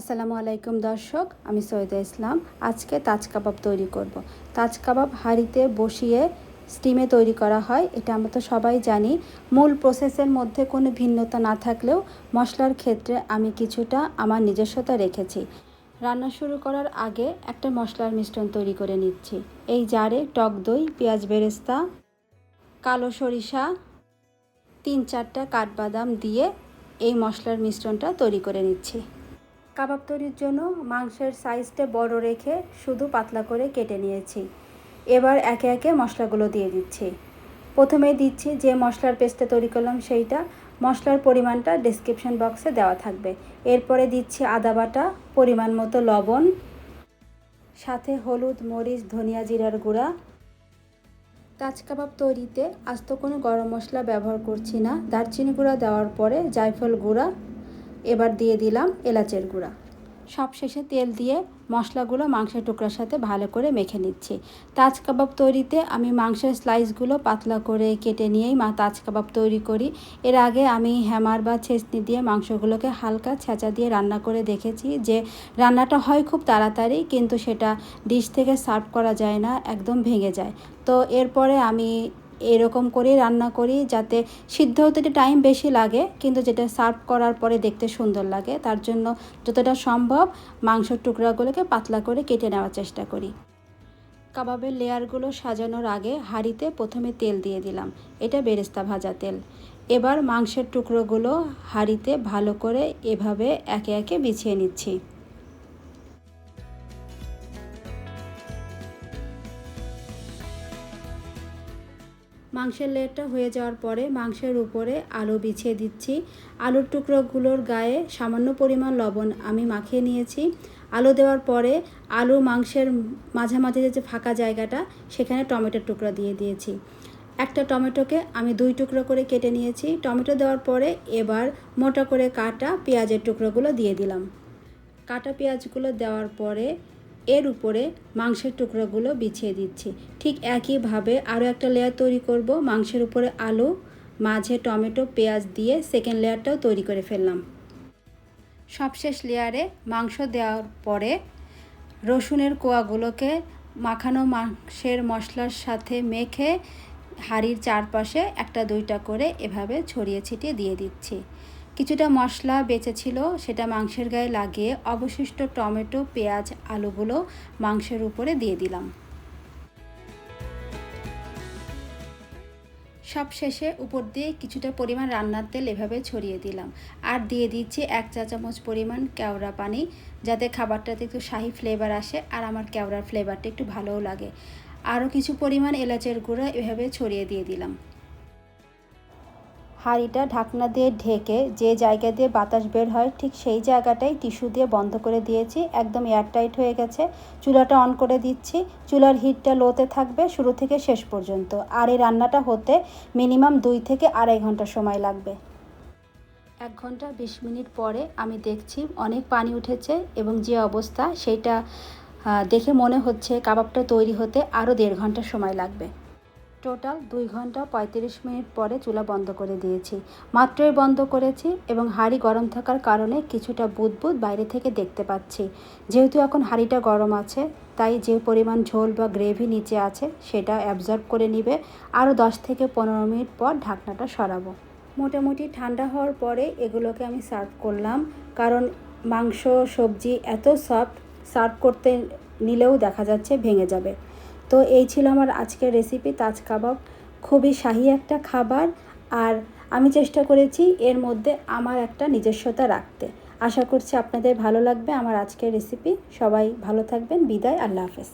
আসসালামু আলাইকুম দর্শক, আমি সৈয়দা ইসলাম। আজকে তাজ কাবাব তৈরি করব। তাজ কাবাব হাঁড়িতে বসিয়ে স্টিমে তৈরি করা হয়, এটা আমরা তো সবাই জানি। মূল প্রসেসের মধ্যে কোনো ভিন্নতা না থাকলেও মশলার ক্ষেত্রে আমি কিছুটা আমার নিজস্বতা রেখেছি। রান্না শুরু করার আগে একটা মশলার মিশ্রণ তৈরি করে নিচ্ছি। এই জারে টক দই, পেঁয়াজ বেরেস্তা, কালো সরিষা, 3-4টা কাঠবাদাম দিয়ে এই মশলার মিশ্রণটা তৈরি করে নিচ্ছি। কাবাব তৈরির জন্য মাংসের সাইজটা বড় রেখে শুধু পাতলা করে কেটে নিয়েছি। এবার একে একে মশলাগুলো দিয়ে দিচ্ছি। প্রথমে দিচ্ছি যে মশলার পেস্টটা তৈরি করলাম সেইটা। মশলার পরিমাণটা ডেসক্রিপশন বক্সে দেওয়া থাকবে। এরপরে দিচ্ছি আদা বাটা, পরিমাণ মতো লবণ, সাথে হলুদ, মরিচ, ধনিয়া, জিরার গুঁড়া। তাজ কাবাব তৈরিতে আস্ত কোনো গরম মশলা ব্যবহার করছি না। দারচিনি গুঁড়া দেওয়ার পরে জায়ফল গুঁড়া, এবার দিয়ে দিলাম এলাচের গুঁড়া। সব শেষে তেল দিয়ে মশলাগুলো মাংসের টুকরার সাথে ভালো করে মেখে নিচ্ছি। তাজ কাবাব তৈরিতে আমি মাংসের স্লাইসগুলো পাতলা করে কেটে নিয়েই তাজ কাবাব তৈরি করি। এর আগে আমি হ্যামার বা ছেঁচনি দিয়ে মাংসগুলোকে হালকা ছেঁচা দিয়ে রান্না করে দেখেছি, যে রান্নাটা হয় খুব তাড়াতাড়ি, কিন্তু সেটা ডিশ থেকে সার্ভ করা যায় না, একদম ভেঙে যায়। তো এরপরে আমি এরকম করেই রান্না করি, যাতে সিদ্ধ হতে একটু টাইম বেশি লাগে, কিন্তু যেটা সার্ভ করার পরে দেখতে সুন্দর লাগে। তার জন্য যতটা সম্ভব মাংসের টুকরাগুলোকে পাতলা করে কেটে নেওয়ার চেষ্টা করি। কাবাবের লেয়ারগুলো সাজানোর আগে হাঁড়িতে প্রথমে তেল দিয়ে দিলাম, এটা বেরেস্তা ভাজা তেল। এবার মাংসের টুকরোগুলো হাঁড়িতে ভালো করে এভাবে একে একে বিছিয়ে নিচ্ছি। মাংসের লেয়ারটা হয়ে যাওয়ার পরে মাংসের উপরে আলু বিছিয়ে দিচ্ছি। আলুর টুকরোগুলোর গায়ে সামান্য পরিমাণ লবণ আমি মাখিয়ে নিয়েছি। আলু দেওয়ার পরে আলু মাংসের মাঝামাঝি যে ফাঁকা জায়গাটা, সেখানে টমেটোর টুকরা দিয়ে দিয়েছি। একটা টমেটোকে আমি 2 টুকরো করে কেটে নিয়েছি। টমেটো দেওয়ার পরে এবার মোটা করে কাটা পেঁয়াজের টুকরোগুলো দিয়ে দিলাম। কাটা পেঁয়াজগুলো দেওয়ার পরে এর উপরে মাংসের টুকরোগুলো বিছিয়ে দিচ্ছি। ঠিক একইভাবে আরও একটা লেয়ার তৈরি করব। মাংসের উপরে আলু, মাঝে টমেটো, পেঁয়াজ দিয়ে সেকেন্ড লেয়ারটাও তৈরি করে ফেললাম। সবশেষ লেয়ারে মাংস দেওয়ার পরে রসুনের কোয়াগুলোকে মাখানো মাংসের মশলার সাথে মেখে হাঁড়ির চারপাশে 1-2টা করে এভাবে ছড়িয়ে ছিটিয়ে দিয়ে দিচ্ছি। কিছুটা মশলা বেঁচে ছিল, সেটা মাংসের গায়ে লাগিয়ে অবশিষ্ট টমেটো, পেঁয়াজ, আলুগুলো মাংসের উপরে দিয়ে দিলাম। সব শেষে উপর দিয়ে কিছুটা পরিমাণ রান্নার তেল এভাবে ছড়িয়ে দিলাম। আর দিয়ে দিচ্ছি 1 চা চামচ পরিমাণ কেওড়া পানি, যাতে খাবারটাতে একটু শাহি ফ্লেভার আসে আর আমার কেওড়ার ফ্লেভারটা একটু ভালোও লাগে। আরও কিছু পরিমাণ এলাচের গুঁড়া এভাবে ছড়িয়ে দিয়ে দিলাম। হাঁড়িটা ঢাকনা দিয়ে ঢেকে যে জায়গা দিয়ে বাতাস বের হয় ঠিক সেই জায়গাটাই টিস্যু দিয়ে বন্ধ করে দিয়েছি। একদম এয়ারটাইট হয়ে গেছে। চুলাটা অন করে দিচ্ছি। চুলার হিটটা লোতে থাকবে শুরু থেকে শেষ পর্যন্ত। আর এই রান্নাটা হতে মিনিমাম 2 থেকে 2.5 ঘন্টা সময় লাগবে। 1 ঘন্টা 20 মিনিট পরে আমি দেখছি অনেক পানি উঠেছে, এবং যে অবস্থা সেইটা দেখে মনে হচ্ছে কাবাবটা তৈরি হতে আরও 1.5 ঘন্টা সময় লাগবে। টোটাল 2 ঘন্টা 35 মিনিট পরে চুলা বন্ধ করে দিয়েছি। মাত্রই বন্ধ করেছি, এবং হাঁড়ি গরম থাকার কারণে কিছুটা বুদবুদ বাইরে থেকে দেখতে পাচ্ছি। যেহেতু এখন হাঁড়িটা গরম আছে, তাই যে পরিমাণ ঝোল বা গ্রেভি নিচে আছে সেটা অ্যাবজর্ব করে নিবে। আরও 10 থেকে 15 মিনিট পর ঢাকনাটা সরাবো। মোটামুটি ঠান্ডা হওয়ার পরে এগুলোকে আমি সার্ভ করলাম, কারণ মাংস সবজি এত সফট, সার্ভ করতে নিলেও দেখা যাচ্ছে ভেঙে যাবে। তো এই ছিল আমার আজকের রেসিপি তাজ কাবাব। খুবই শাহি একটা খাবার, আর আমি চেষ্টা করেছি এর মধ্যে আমার একটা নিজস্বতা রাখতে। আশা করছি আপনাদের ভালো লাগবে আমার আজকের রেসিপি। সবাই ভালো থাকবেন। বিদায়, আল্লাহ হাফেজ।